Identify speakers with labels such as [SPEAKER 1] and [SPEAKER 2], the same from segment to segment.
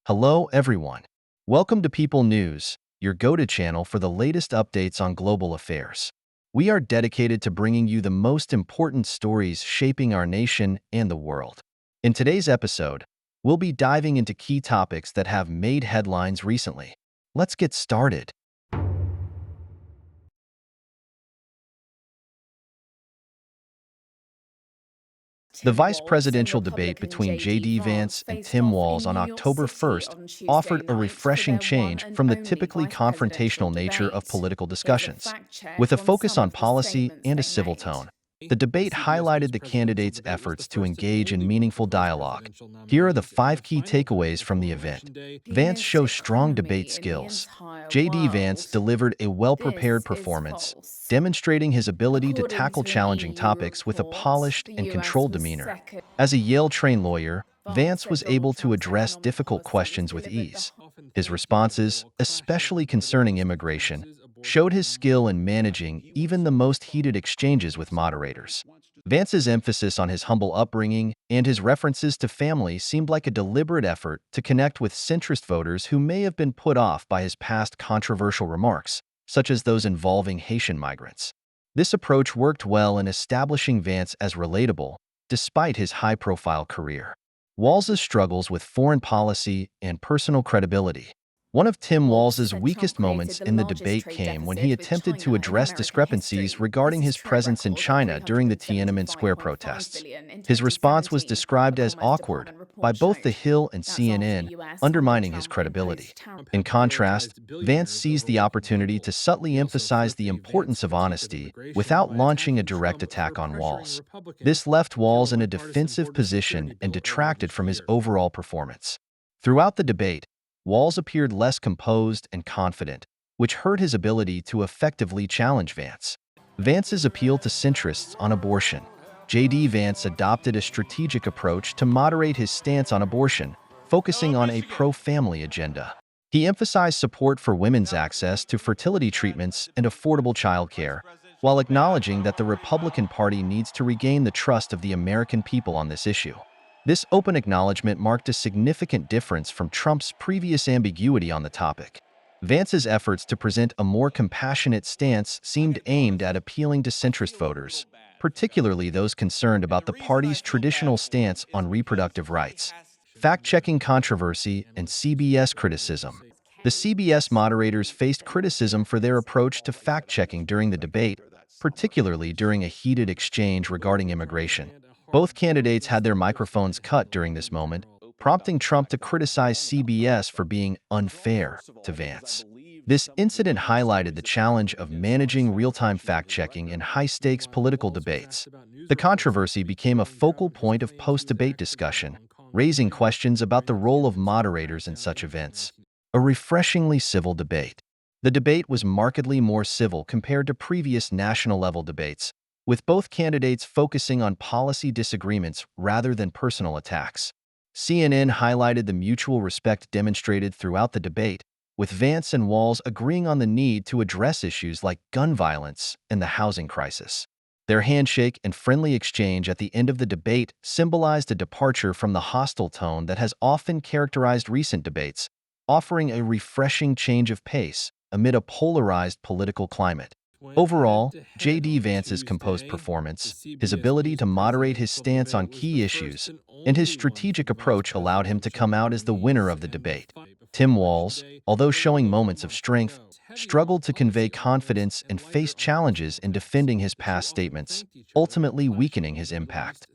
[SPEAKER 1] Hello, everyone. Welcome to People News, your go-to channel for the latest updates on global affairs. We are dedicated to bringing you the most important stories shaping our nation and the world. In today's episode, we'll be diving into key topics that have made headlines recently. Let's get started. The vice presidential debate between J.D. Vance and Tim Walz on October 1st offered a refreshing change from the typically confrontational nature of political discussions. With a focus on policy and a civil tone, the debate highlighted the candidates' efforts to engage in meaningful dialogue. Here are the 5 key takeaways from the event. Vance shows strong debate skills. J.D. Vance delivered a well-prepared performance, demonstrating his ability to tackle challenging topics with a polished and controlled demeanor. As a Yale-trained lawyer, Vance was able to address difficult questions with ease. His responses, especially concerning immigration, showed his skill in managing even the most heated exchanges with moderators. Vance's emphasis on his humble upbringing and his references to family seemed like a deliberate effort to connect with centrist voters who may have been put off by his past controversial remarks, such as those involving Haitian migrants. This approach worked well in establishing Vance as relatable, despite his high-profile career. Walz's struggles with foreign policy and personal credibility. One of Tim Walz's weakest moments in the debate came when he attempted to address discrepancies regarding his presence in China during the Tiananmen Square protests. His response was described as awkward by both The Hill and CNN, undermining his credibility. In contrast, Vance seized the opportunity to subtly emphasize the importance of honesty without launching a direct attack on Walz. This left Walz in a defensive position and detracted from his overall performance. Throughout the debate, Walz appeared less composed and confident, which hurt his ability to effectively challenge Vance. Vance's appeal to centrists on abortion. J.D. Vance adopted a strategic approach to moderate his stance on abortion, focusing on a pro-family agenda. He emphasized support for women's access to fertility treatments and affordable childcare, while acknowledging that the Republican Party needs to regain the trust of the American people on this issue. This open acknowledgement marked a significant difference from Trump's previous ambiguity on the topic. Vance's efforts to present a more compassionate stance seemed aimed at appealing to centrist voters, particularly those concerned about the party's traditional stance on reproductive rights. Fact-checking controversy and CBS criticism. The CBS moderators faced criticism for their approach to fact-checking during the debate, particularly during a heated exchange regarding immigration. Both candidates had their microphones cut during this moment, prompting Trump to criticize CBS for being unfair to Vance. This incident highlighted the challenge of managing real-time fact-checking in high-stakes political debates. The controversy became a focal point of post-debate discussion, raising questions about the role of moderators in such events. A refreshingly civil debate. The debate was markedly more civil compared to previous national-level debates, with both candidates focusing on policy disagreements rather than personal attacks. CNN highlighted the mutual respect demonstrated throughout the debate, with Vance and Walz agreeing on the need to address issues like gun violence and the housing crisis. Their handshake and friendly exchange at the end of the debate symbolized a departure from the hostile tone that has often characterized recent debates, offering a refreshing change of pace amid a polarized political climate. Overall, J.D. Vance's composed performance, his ability to moderate his stance on key issues, and his strategic approach allowed him to come out as the winner of the debate. Tim Walz, although showing moments of strength, struggled to convey confidence and faced challenges in defending his past statements, ultimately weakening his impact.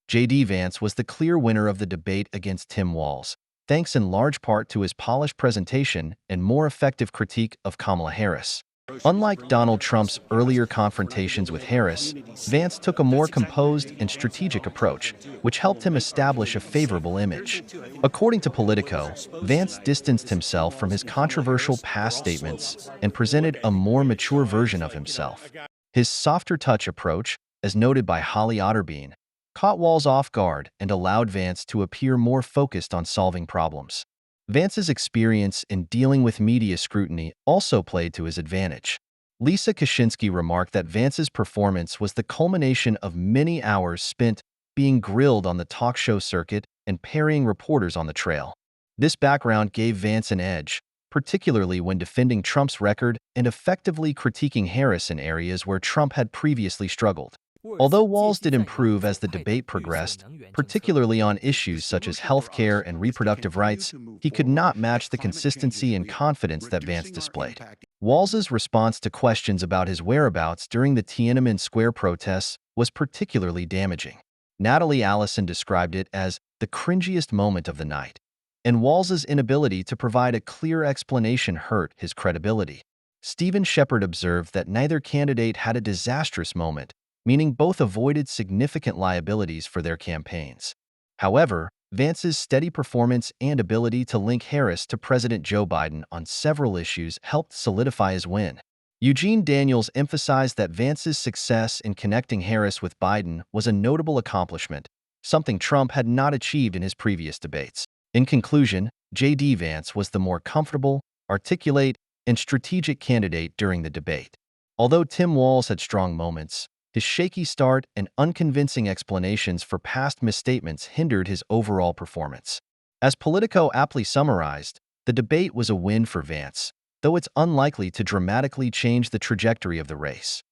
[SPEAKER 1] J.D. Vance was the clear winner of the debate against Tim Walz, thanks in large part to his polished presentation and more effective critique of Kamala Harris. Unlike Donald Trump's earlier confrontations with Harris, Vance took a more composed and strategic approach, which helped him establish a favorable image. According to Politico, Vance distanced himself from his controversial past statements and presented a more mature version of himself. His softer touch approach, as noted by Holly Otterbein, caught Walz off guard and allowed Vance to appear more focused on solving problems. Vance's experience in dealing with media scrutiny also played to his advantage. Lisa Kaczynski remarked that Vance's performance was the culmination of many hours spent being grilled on the talk show circuit and parrying reporters on the trail. This background gave Vance an edge, particularly when defending Trump's record and effectively critiquing Harris in areas where Trump had previously struggled. Although Walz did improve as the debate progressed, particularly on issues such as health care and reproductive rights, he could not match the consistency and confidence that Vance displayed. Walz's response to questions about his whereabouts during the Tiananmen Square protests was particularly damaging. Natalie Allison described it as the cringiest moment of the night, and Walz's inability to provide a clear explanation hurt his credibility. Stephen Shepard observed that neither candidate had a disastrous moment, meaning both avoided significant liabilities for their campaigns. However, Vance's steady performance and ability to link Harris to President Joe Biden on several issues helped solidify his win. Eugene Daniels emphasized that Vance's success in connecting Harris with Biden was a notable accomplishment, something Trump had not achieved in his previous debates. In conclusion, J.D. Vance was the more comfortable, articulate, and strategic candidate during the debate. Although Tim Walz had strong moments, his shaky start and unconvincing explanations for past misstatements hindered his overall performance. As Politico aptly summarized, the debate was a win for Vance, though it's unlikely to dramatically change the trajectory of the race.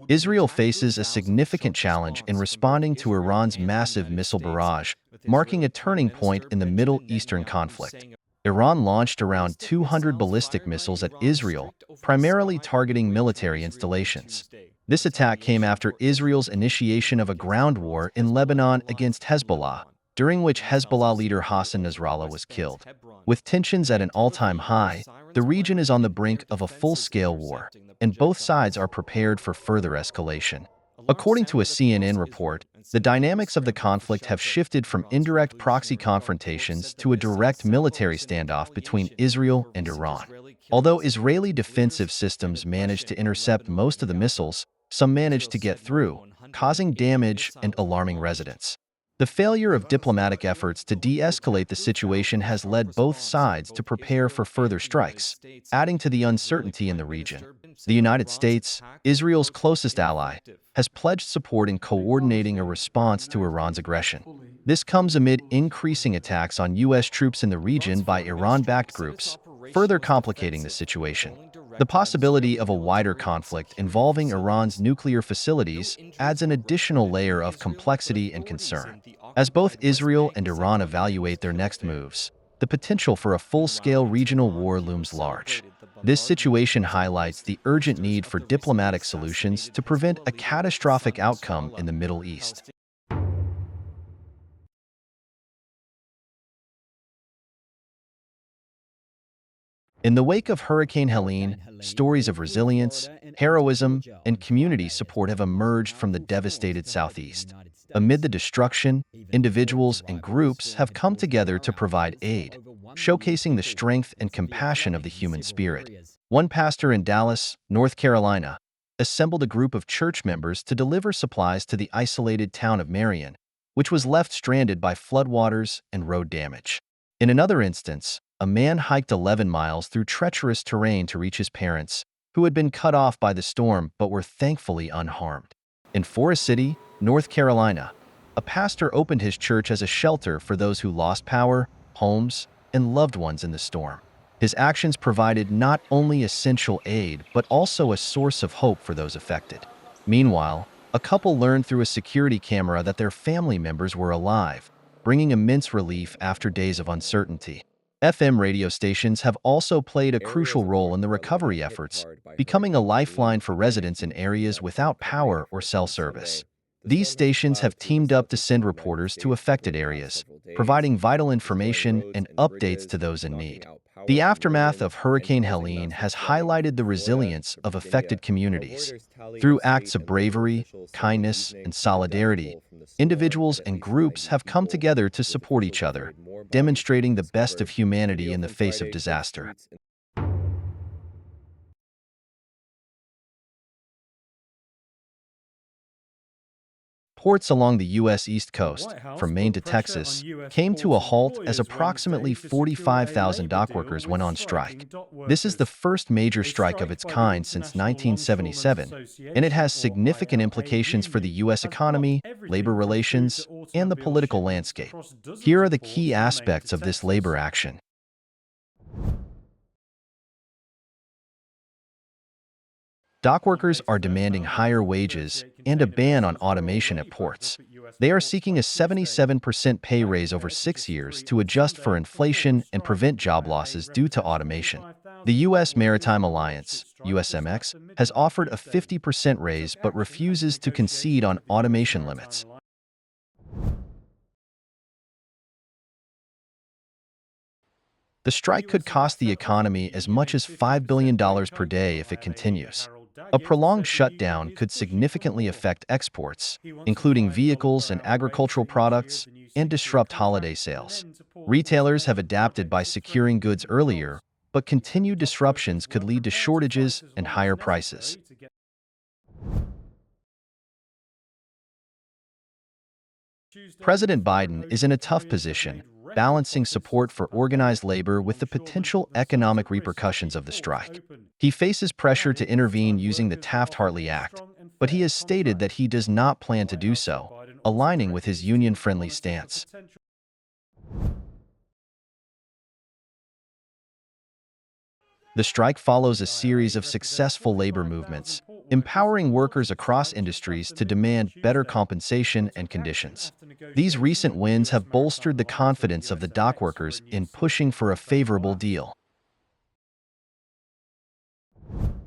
[SPEAKER 1] Israel faces a significant challenge in responding to Iran's massive missile barrage, marking a turning point in the Middle Eastern conflict. Iran launched around 200 ballistic missiles at Israel, primarily targeting military installations. This attack came after Israel's initiation of a ground war in Lebanon against Hezbollah, during which Hezbollah leader Hassan Nasrallah was killed. With tensions at an all-time high, the region is on the brink of a full-scale war, and both sides are prepared for further escalation. According to a CNN report, the dynamics of the conflict have shifted from indirect proxy confrontations to a direct military standoff between Israel and Iran. Although Israeli defensive systems managed to intercept most of the missiles, some managed to get through, causing damage and alarming residents. The failure of diplomatic efforts to de-escalate the situation has led both sides to prepare for further strikes, adding to the uncertainty in the region. The United States, Israel's closest ally, has pledged support in coordinating a response to Iran's aggression. This comes amid increasing attacks on U.S. troops in the region by Iran-backed groups, further complicating the situation. The possibility of a wider conflict involving Iran's nuclear facilities adds an additional layer of complexity and concern. As both Israel and Iran evaluate their next moves, the potential for a full-scale regional war looms large. This situation highlights the urgent need for diplomatic solutions to prevent a catastrophic outcome in the Middle East. In the wake of Hurricane Helene, stories of resilience, heroism, and community support have emerged from the devastated Southeast. Amid the destruction, individuals and groups have come together to provide aid, showcasing the strength and compassion of the human spirit. One pastor in Dallas, North Carolina, assembled a group of church members to deliver supplies to the isolated town of Marion, which was left stranded by floodwaters and road damage. In another instance, a man hiked 11 miles through treacherous terrain to reach his parents, who had been cut off by the storm but were thankfully unharmed. In Forest City, North Carolina, a pastor opened his church as a shelter for those who lost power, homes, and loved ones in the storm. His actions provided not only essential aid but also a source of hope for those affected. Meanwhile, a couple learned through a security camera that their family members were alive, bringing immense relief after days of uncertainty. FM radio stations have also played a crucial role in the recovery efforts, becoming a lifeline for residents in areas without power or cell service. These stations have teamed up to send reporters to affected areas, providing vital information and updates to those in need. The aftermath of Hurricane Helene has highlighted the resilience of affected communities. Through acts of bravery, kindness, and solidarity, individuals and groups have come together to support each other, demonstrating the best of humanity in the face of disaster. Ports along the U.S. East
[SPEAKER 2] The
[SPEAKER 1] Coast,
[SPEAKER 2] White House
[SPEAKER 1] from Maine
[SPEAKER 2] put
[SPEAKER 1] to
[SPEAKER 2] pressure on
[SPEAKER 1] Texas,
[SPEAKER 2] US
[SPEAKER 1] came to a
[SPEAKER 2] port
[SPEAKER 1] halt as
[SPEAKER 2] employers
[SPEAKER 1] approximately
[SPEAKER 2] Wednesday to secure a
[SPEAKER 1] 45,000
[SPEAKER 2] labour
[SPEAKER 1] dock
[SPEAKER 2] deal
[SPEAKER 1] workers
[SPEAKER 2] with
[SPEAKER 1] went on strike.
[SPEAKER 2] striking dock
[SPEAKER 1] This is the
[SPEAKER 2] workers.
[SPEAKER 1] first major
[SPEAKER 2] A
[SPEAKER 1] strike of
[SPEAKER 2] strike
[SPEAKER 1] its
[SPEAKER 2] by the
[SPEAKER 1] kind since
[SPEAKER 2] International Longshoremen's
[SPEAKER 1] 1977, and it has
[SPEAKER 2] Association, or
[SPEAKER 1] significant
[SPEAKER 2] ILA,
[SPEAKER 1] implications for the
[SPEAKER 2] union
[SPEAKER 1] U.S.
[SPEAKER 2] has blocked
[SPEAKER 1] economy, labor
[SPEAKER 2] everything from food to
[SPEAKER 1] relations, and the
[SPEAKER 2] automobile
[SPEAKER 1] political
[SPEAKER 2] shipments
[SPEAKER 1] landscape.
[SPEAKER 2] across dozens
[SPEAKER 1] Here are
[SPEAKER 2] of
[SPEAKER 1] the key
[SPEAKER 2] ports from Maine to
[SPEAKER 1] aspects of this labor
[SPEAKER 2] Texas.
[SPEAKER 1] action. Dock workers are
[SPEAKER 2] Unpaid spare
[SPEAKER 1] demanding
[SPEAKER 2] power
[SPEAKER 1] higher
[SPEAKER 2] bids for
[SPEAKER 1] wages
[SPEAKER 2] 38
[SPEAKER 1] and a
[SPEAKER 2] container
[SPEAKER 1] ban on
[SPEAKER 2] vessels will roll
[SPEAKER 1] automation
[SPEAKER 2] way
[SPEAKER 1] at
[SPEAKER 2] back
[SPEAKER 1] ports.
[SPEAKER 2] up at US
[SPEAKER 1] They are
[SPEAKER 2] ports
[SPEAKER 1] seeking
[SPEAKER 2] by
[SPEAKER 1] a
[SPEAKER 2] Tuesday.
[SPEAKER 1] 77% pay
[SPEAKER 2] Banks
[SPEAKER 1] raise over
[SPEAKER 2] expect the
[SPEAKER 1] 6 years
[SPEAKER 2] District
[SPEAKER 1] to
[SPEAKER 2] on
[SPEAKER 1] adjust for
[SPEAKER 2] Sunday to halt the
[SPEAKER 1] inflation and
[SPEAKER 2] strike,
[SPEAKER 1] prevent job
[SPEAKER 2] ILA
[SPEAKER 1] losses due to
[SPEAKER 2] represents
[SPEAKER 1] automation. The
[SPEAKER 2] 45,000 dock
[SPEAKER 1] U.S.
[SPEAKER 2] workers
[SPEAKER 1] Maritime
[SPEAKER 2] in the Wall Street
[SPEAKER 1] Alliance,
[SPEAKER 2] strike just
[SPEAKER 1] USMX,
[SPEAKER 2] after
[SPEAKER 1] has
[SPEAKER 2] midnight
[SPEAKER 1] offered a
[SPEAKER 2] Tuesday.
[SPEAKER 1] 50%
[SPEAKER 2] It
[SPEAKER 1] raise
[SPEAKER 2] took
[SPEAKER 1] but
[SPEAKER 2] action after
[SPEAKER 1] refuses to concede
[SPEAKER 2] negotiation
[SPEAKER 1] on
[SPEAKER 2] with the US
[SPEAKER 1] automation
[SPEAKER 2] Maritime
[SPEAKER 1] limits.
[SPEAKER 2] Alliance.
[SPEAKER 1] The
[SPEAKER 2] The
[SPEAKER 1] strike could
[SPEAKER 2] USMX
[SPEAKER 1] cost the
[SPEAKER 2] had offered the
[SPEAKER 1] economy as
[SPEAKER 2] union
[SPEAKER 1] much
[SPEAKER 2] a
[SPEAKER 1] as $5 billion
[SPEAKER 2] 50% pay
[SPEAKER 1] per
[SPEAKER 2] cut to
[SPEAKER 1] day if it
[SPEAKER 2] ILA leader
[SPEAKER 1] continues.
[SPEAKER 2] Harold
[SPEAKER 1] A
[SPEAKER 2] Daggett
[SPEAKER 1] prolonged
[SPEAKER 2] said the union
[SPEAKER 1] shutdown
[SPEAKER 2] is
[SPEAKER 1] could
[SPEAKER 2] pushing for
[SPEAKER 1] significantly
[SPEAKER 2] more.
[SPEAKER 1] affect exports,
[SPEAKER 2] He wants a
[SPEAKER 1] including
[SPEAKER 2] $5
[SPEAKER 1] vehicles
[SPEAKER 2] per
[SPEAKER 1] and
[SPEAKER 2] hour raise
[SPEAKER 1] agricultural
[SPEAKER 2] in each year of
[SPEAKER 1] products,
[SPEAKER 2] the new
[SPEAKER 1] and
[SPEAKER 2] 6-year
[SPEAKER 1] disrupt holiday
[SPEAKER 2] contract and an
[SPEAKER 1] sales.
[SPEAKER 2] end to ports
[SPEAKER 1] Retailers have
[SPEAKER 2] inspection
[SPEAKER 1] adapted by
[SPEAKER 2] projects for trade
[SPEAKER 1] securing goods
[SPEAKER 2] union
[SPEAKER 1] earlier,
[SPEAKER 2] goals.
[SPEAKER 1] but
[SPEAKER 2] He said the
[SPEAKER 1] continued
[SPEAKER 2] dock
[SPEAKER 1] disruptions
[SPEAKER 2] workers
[SPEAKER 1] could
[SPEAKER 2] were
[SPEAKER 1] lead to
[SPEAKER 2] prepared to fight
[SPEAKER 1] shortages
[SPEAKER 2] as
[SPEAKER 1] and
[SPEAKER 2] long as
[SPEAKER 1] higher prices.
[SPEAKER 2] necessary to get Tuesday, the
[SPEAKER 1] President
[SPEAKER 2] foreign
[SPEAKER 1] Biden is in
[SPEAKER 2] ocean
[SPEAKER 1] a tough
[SPEAKER 2] carriers have
[SPEAKER 1] position,
[SPEAKER 2] made record
[SPEAKER 1] balancing
[SPEAKER 2] profits
[SPEAKER 1] support
[SPEAKER 2] since the
[SPEAKER 1] for organized
[SPEAKER 2] pandemic.
[SPEAKER 1] labor with the
[SPEAKER 2] Longshoremen
[SPEAKER 1] potential
[SPEAKER 2] themselves
[SPEAKER 1] economic
[SPEAKER 2] at risk to
[SPEAKER 1] repercussions
[SPEAKER 2] keep
[SPEAKER 1] of the
[SPEAKER 2] ports
[SPEAKER 1] strike.
[SPEAKER 2] open.
[SPEAKER 1] He faces
[SPEAKER 2] He
[SPEAKER 1] pressure to
[SPEAKER 2] added this
[SPEAKER 1] intervene
[SPEAKER 2] time
[SPEAKER 1] using the
[SPEAKER 2] workers are offered
[SPEAKER 1] Taft-Hartley
[SPEAKER 2] a
[SPEAKER 1] Act,
[SPEAKER 2] strong and
[SPEAKER 1] but he
[SPEAKER 2] fair
[SPEAKER 1] has stated that
[SPEAKER 2] contract.
[SPEAKER 1] he does not
[SPEAKER 2] The
[SPEAKER 1] plan to
[SPEAKER 2] White
[SPEAKER 1] do
[SPEAKER 2] House said
[SPEAKER 1] so,
[SPEAKER 2] Biden also
[SPEAKER 1] aligning with his
[SPEAKER 2] threatened to
[SPEAKER 1] union-friendly
[SPEAKER 2] monitor for
[SPEAKER 1] stance.
[SPEAKER 2] potential.
[SPEAKER 1] The strike follows a
[SPEAKER 2] The
[SPEAKER 1] series
[SPEAKER 2] ILA
[SPEAKER 1] of
[SPEAKER 2] represents
[SPEAKER 1] successful labor
[SPEAKER 2] 45,000
[SPEAKER 1] movements,
[SPEAKER 2] port workers in the
[SPEAKER 1] empowering
[SPEAKER 2] Wall
[SPEAKER 1] workers
[SPEAKER 2] Street
[SPEAKER 1] across
[SPEAKER 2] strike just
[SPEAKER 1] industries
[SPEAKER 2] after
[SPEAKER 1] to
[SPEAKER 2] midnight
[SPEAKER 1] demand better
[SPEAKER 2] Tuesday.
[SPEAKER 1] compensation
[SPEAKER 2] It
[SPEAKER 1] and
[SPEAKER 2] took action
[SPEAKER 1] conditions.
[SPEAKER 2] after
[SPEAKER 1] These
[SPEAKER 2] negotiation
[SPEAKER 1] recent
[SPEAKER 2] with the
[SPEAKER 1] wins
[SPEAKER 2] US
[SPEAKER 1] have
[SPEAKER 2] Maritime
[SPEAKER 1] bolstered the
[SPEAKER 2] Alliance and the
[SPEAKER 1] confidence of the dock
[SPEAKER 2] USMX for a
[SPEAKER 1] workers
[SPEAKER 2] new
[SPEAKER 1] in pushing
[SPEAKER 2] 6-year
[SPEAKER 1] for a
[SPEAKER 2] contract will
[SPEAKER 1] favorable
[SPEAKER 2] last.
[SPEAKER 1] deal.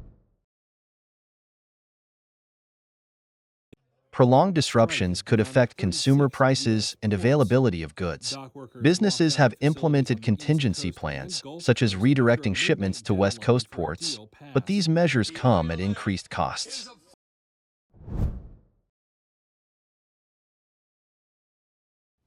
[SPEAKER 1] Prolonged
[SPEAKER 3] Strike
[SPEAKER 1] disruptions
[SPEAKER 3] has
[SPEAKER 1] could
[SPEAKER 3] begun at
[SPEAKER 1] affect consumer
[SPEAKER 3] 36
[SPEAKER 1] prices
[SPEAKER 3] U.S.
[SPEAKER 1] and
[SPEAKER 3] ports.
[SPEAKER 1] availability of goods.
[SPEAKER 3] Dock workers walked
[SPEAKER 1] Businesses
[SPEAKER 3] out
[SPEAKER 1] have
[SPEAKER 3] of facilities
[SPEAKER 1] implemented
[SPEAKER 3] on the East
[SPEAKER 1] contingency
[SPEAKER 3] Coast and
[SPEAKER 1] plans,
[SPEAKER 3] Gulf
[SPEAKER 1] such as
[SPEAKER 3] Coast after a
[SPEAKER 1] redirecting shipments
[SPEAKER 3] midnight
[SPEAKER 1] to West
[SPEAKER 3] deadline
[SPEAKER 1] Coast
[SPEAKER 3] for a
[SPEAKER 1] ports,
[SPEAKER 3] deal
[SPEAKER 1] but
[SPEAKER 3] passed.
[SPEAKER 1] these measures
[SPEAKER 3] The
[SPEAKER 1] come at
[SPEAKER 3] ILA
[SPEAKER 1] increased
[SPEAKER 3] is
[SPEAKER 1] costs.
[SPEAKER 3] a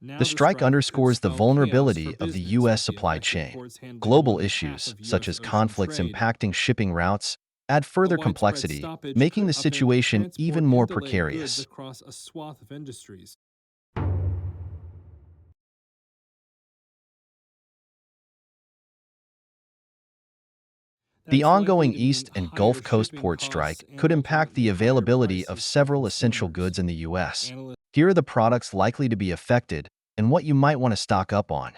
[SPEAKER 1] The
[SPEAKER 3] Now the
[SPEAKER 1] strike
[SPEAKER 3] strike could
[SPEAKER 1] underscores the
[SPEAKER 3] spell chaos for
[SPEAKER 1] vulnerability of the
[SPEAKER 3] business,
[SPEAKER 1] U.S.
[SPEAKER 3] with the
[SPEAKER 1] supply
[SPEAKER 3] affected
[SPEAKER 1] chain.
[SPEAKER 3] ports handling more
[SPEAKER 1] Global
[SPEAKER 3] than half
[SPEAKER 1] issues,
[SPEAKER 3] of
[SPEAKER 1] such
[SPEAKER 3] U.S.
[SPEAKER 1] as
[SPEAKER 3] ocean
[SPEAKER 1] conflicts
[SPEAKER 3] trade.
[SPEAKER 1] impacting shipping routes, add
[SPEAKER 3] A
[SPEAKER 1] further
[SPEAKER 3] widespread
[SPEAKER 1] complexity,
[SPEAKER 3] stoppage
[SPEAKER 1] making
[SPEAKER 3] could
[SPEAKER 1] the
[SPEAKER 3] upend
[SPEAKER 1] situation even
[SPEAKER 3] transport
[SPEAKER 1] more
[SPEAKER 3] and delay goods
[SPEAKER 1] precarious.
[SPEAKER 3] across a swath of industries.
[SPEAKER 1] The
[SPEAKER 3] That's likely
[SPEAKER 1] ongoing
[SPEAKER 3] to mean
[SPEAKER 1] East and
[SPEAKER 3] higher
[SPEAKER 1] Gulf Coast
[SPEAKER 3] shipping
[SPEAKER 1] port
[SPEAKER 3] costs
[SPEAKER 1] strike
[SPEAKER 3] and
[SPEAKER 1] could impact
[SPEAKER 3] ultimately
[SPEAKER 1] the
[SPEAKER 3] higher
[SPEAKER 1] availability of
[SPEAKER 3] prices for
[SPEAKER 1] several essential
[SPEAKER 3] consumers.
[SPEAKER 1] goods in the U.S.
[SPEAKER 3] Analysts
[SPEAKER 1] Here are the products likely to be affected and what you might want to stock up on.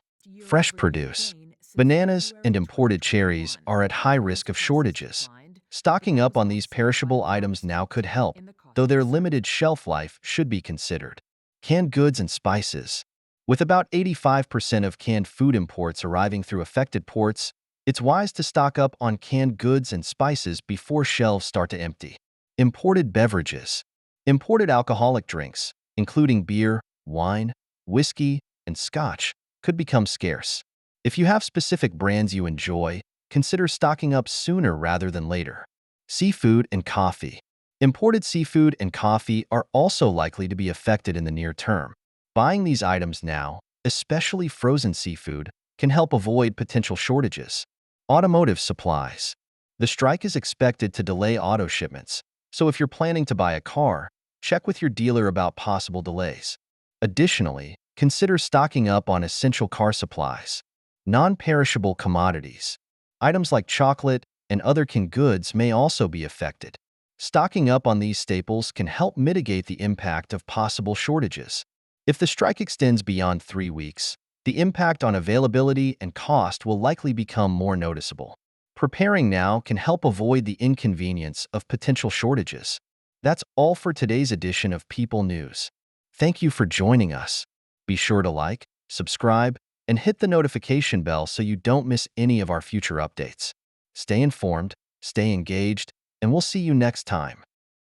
[SPEAKER 1] Fresh produce. Bananas and imported cherries are at high risk of shortages. Stocking up on these perishable items now could help, though their limited shelf life should be considered. Canned goods and spices. With about 85% of canned food imports arriving through affected ports, it's wise to stock up on canned goods and spices before shelves start to empty. Imported beverages. Imported alcoholic drinks, including beer, wine, whiskey, and scotch, could become scarce. If you have specific brands you enjoy, consider stocking up sooner rather than later. Seafood and coffee. Imported seafood and coffee are also likely to be affected in the near term. Buying these items now, especially frozen seafood, can help avoid potential shortages. Automotive supplies. The strike is expected to delay auto shipments, so if you're planning to buy a car, check with your dealer about possible delays. Additionally, consider stocking up on essential car supplies. Non-perishable commodities. Items like chocolate and other canned goods may also be affected. Stocking up on these staples can help mitigate the impact of possible shortages. If the strike extends beyond 3 weeks, the impact on availability and cost will likely become more noticeable. Preparing now can help avoid the inconvenience of potential shortages. That's all for today's edition of People News. Thank you for joining us. Be sure to like, subscribe, and hit the notification bell so you don't miss any of our future updates. Stay informed, stay engaged, and we'll see you next time.